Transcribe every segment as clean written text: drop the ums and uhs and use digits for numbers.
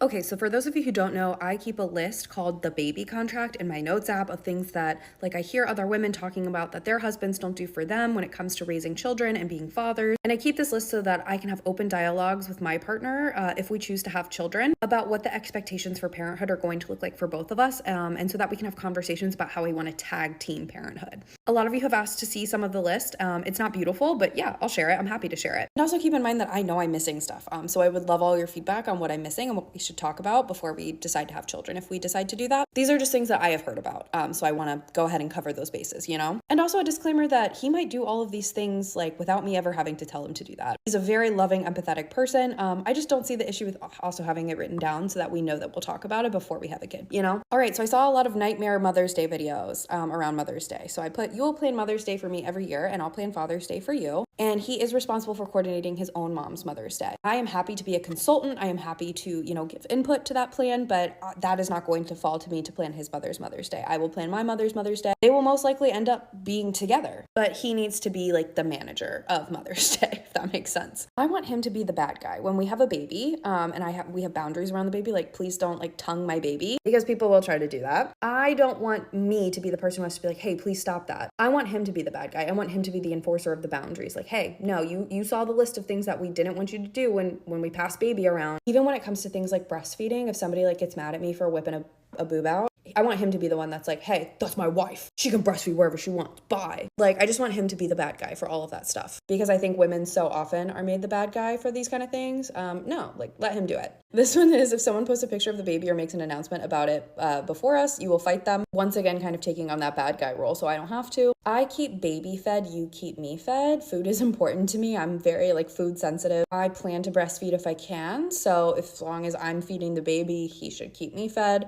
Okay, so for those of you who don't know, I keep a list called the baby contract in my notes app of things that like I hear other women talking about that their husbands don't do for them when it comes to raising children and being fathers. And I keep this list so that I can have open dialogues with my partner if we choose to have children about what the expectations for parenthood are going to look like for both of us, and so that we can have conversations about how we want to tag team parenthood. A lot of you have asked to see some of the list. It's not beautiful, but yeah, I'll share it. I'm happy to share it. And also keep in mind that I know I'm missing stuff. So I would love all your feedback on what I'm missing and what we should talk about before we decide to have children, if we decide to do that. These are just things that I have heard about. So I want to go ahead and cover those bases, you know? And also a disclaimer that he might do all of these things like without me ever having to tell him to do that. He's a very loving, empathetic person. I just don't see the issue with also having it written down so that we know that we'll talk about it before we have a kid, you know? All right, so I saw a lot of nightmare Mother's Day videos around Mother's Day. So I put, you will plan Mother's Day for me every year and I'll plan Father's Day for you. And he is responsible for coordinating his own mom's Mother's Day. I am happy to be a consultant. I am happy to, you know, give input to that plan, but that is not going to fall to me to plan his Mother's Day. I will plan my Mother's Day. They will most likely end up being together, but he needs to be like the manager of Mother's Day, if that makes sense. I want him to be the bad guy. When we have a baby, and we have boundaries around the baby, like please don't like tongue my baby, because people will try to do that. I don't want me to be the person who has to be like, hey, please stop that. I want him to be the bad guy. I want him to be the enforcer of the boundaries. Like, hey, no, you saw the list of things that we didn't want you to do when we pass baby around. Even when it comes to things like breastfeeding, if somebody like gets mad at me for whipping a boob out, I want him to be the one that's like, hey, that's my wife. She can breastfeed wherever she wants. Bye. Like, I just want him to be the bad guy for all of that stuff, because I think women so often are made the bad guy for these kind of things. No, like, let him do it. This one is, if someone posts a picture of the baby or makes an announcement about it before us, you will fight them. Once again, kind of taking on that bad guy role, so I don't have to. I keep baby fed, you keep me fed. Food is important to me. I'm very like food sensitive. I plan to breastfeed if I can, so as long as I'm feeding the baby, he should keep me fed.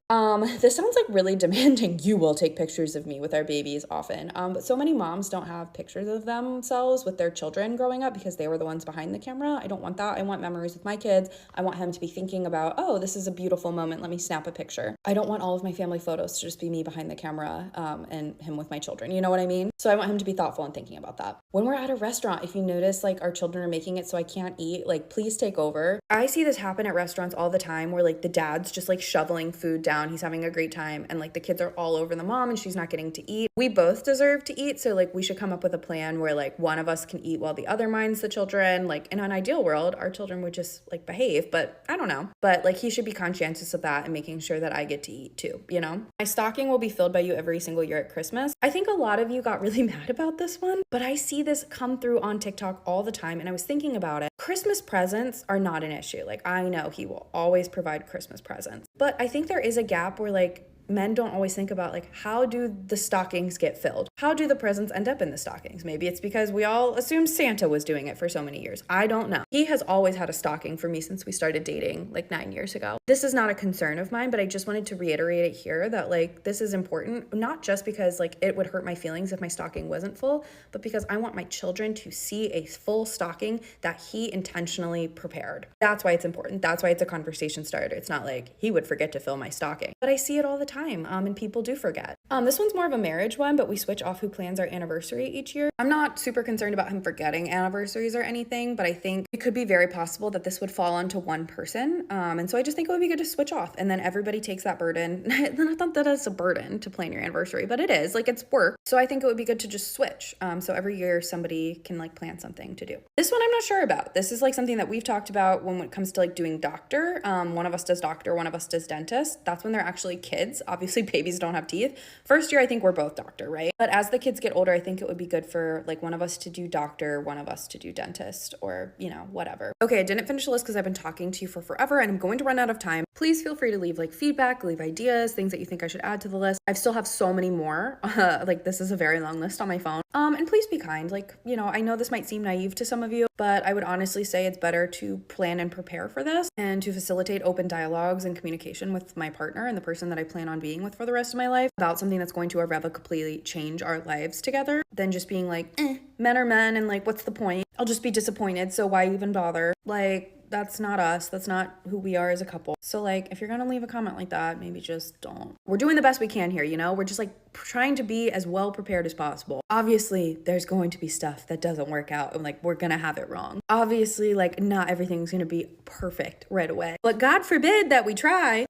This sounds like really demanding. You will take pictures of me with our babies often, but so many moms don't have pictures of themselves with their children growing up because they were the ones behind the camera. I don't want that. I want memories with my kids. I want him to be thinking about, oh, this is a beautiful moment, let me snap a picture. I don't want all of my family photos to just be me behind the camera and him with my children, you know what I mean? So I want him to be thoughtful and thinking about that. When we're at a restaurant, if you notice like our children are making it so I can't eat, like please take over. I see this happen at restaurants all the time where like the dad's just like shoveling food down, he's having a great time, and like the kids are all over the mom and she's not getting to eat. We both deserve to eat, so like we should come up with a plan where like one of us can eat while the other minds the children. Like in an ideal world, our children would just like behave, but I don't know. But like he should be conscientious of that and making sure that I get to eat too, you know? My stocking will be filled by you every single year at Christmas. I think a lot of you got really mad about this one, but I see this come through on TikTok all the time and I was thinking about it. Christmas presents are not an issue. Like I know he will always provide Christmas presents, but I think there is a gap where like men don't always think about like, how do the stockings get filled? How do the presents end up in the stockings? Maybe it's because we all assumed Santa was doing it for so many years. I don't know. He has always had a stocking for me since we started dating like 9 years ago. This is not a concern of mine, but I just wanted to reiterate it here that like this is important, not just because like it would hurt my feelings if my stocking wasn't full, but because I want my children to see a full stocking that he intentionally prepared. That's why it's important. That's why it's a conversation starter. It's not like he would forget to fill my stocking, but I see it all the time. And people do forget. This one's more of a marriage one, but we switch off who plans our anniversary each year. I'm not super concerned about him forgetting anniversaries or anything, but I think it could be very possible that this would fall onto one person. And so I just think it would be good to switch off and then everybody takes that burden. Not that it's a burden to plan your anniversary, but it is like it's work. So I think it would be good to just switch. So every year somebody can like plan something to do. This one I'm not sure about. This is like something that we've talked about when it comes to like doing doctor. One of us does doctor, one of us does dentist. That's when they're actually kids. Obviously babies don't have teeth. First year, I think we're both doctor, right? But as the kids get older, I think it would be good for like one of us to do doctor, one of us to do dentist, or, you know, whatever. Okay, I didn't finish the list because I've been talking to you for forever and I'm going to run out of time. Please feel free to leave like feedback, leave ideas, things that you think I should add to the list. I still have so many more. Like this is a very long list on my phone. And please be kind. Like, you know, I know this might seem naive to some of you, but I would honestly say it's better to plan and prepare for this and to facilitate open dialogues and communication with my partner and the person that I plan on being with for the rest of my life about something that's going to irrevocably change our lives together than just being like, men are men and like, what's the point? I'll just be disappointed, so why even bother? Like, That's not us. That's not who we are as a couple. So like, if you're gonna leave a comment like that, maybe just don't. We're doing the best we can here, you know? We're just like trying to be as well prepared as possible. Obviously, there's going to be stuff that doesn't work out and like we're gonna have it wrong. Obviously, like not everything's gonna be perfect right away. But God forbid that we try.